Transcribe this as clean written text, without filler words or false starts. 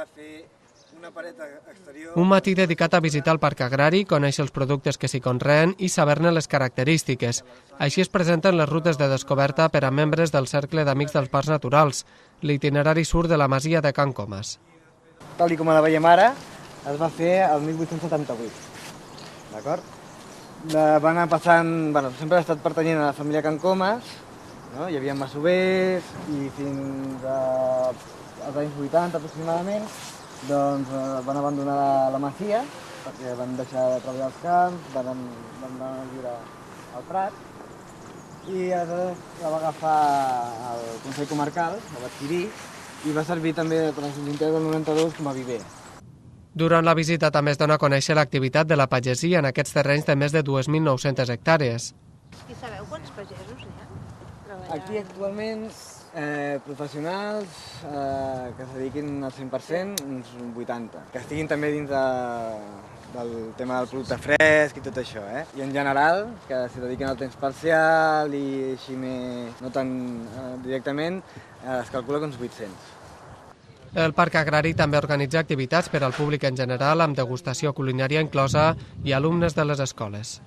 de fer una paret exterior... Un matí dedicat a visitar el parc agrari, conèixer els productes que s'hi conreen i saber-ne les característiques. Així es presenten les rutes de descoberta per a membres del Cercle d'Amics dels Parcs Naturals. L'itinerari surt de la masia de Can Comas. Tal com la veiem ara, es va fer el 1878, d'acord? Va anar passant... sempre ha estat pertanyent a la família Can Comas, no? Hi havia masovers i fins als anys 80 aproximadament doncs van abandonar la masia perquè van deixar de treballar als camps, van anar a viure al Prat i aleshores la va agafar el Consell Comarcal, la va adquirir i va servir també per l'interior del 92 com a viver. Durant la visita també es dona a conèixer l'activitat de la pagesia en aquests terrenys de més de 2.900 hectàrees. I sabeu quants pagesos hi ha? Aquí actualment professionals que es dediquin al 100%, uns 80, que estiguin també dins del tema del producte fresc i tot això, I en general, que s'hi dediquin al temps parcial i així no tan directament, es calcula que uns 800. El Parc Agrari també organitza activitats per al públic en general amb degustació culinària inclosa i alumnes de les escoles.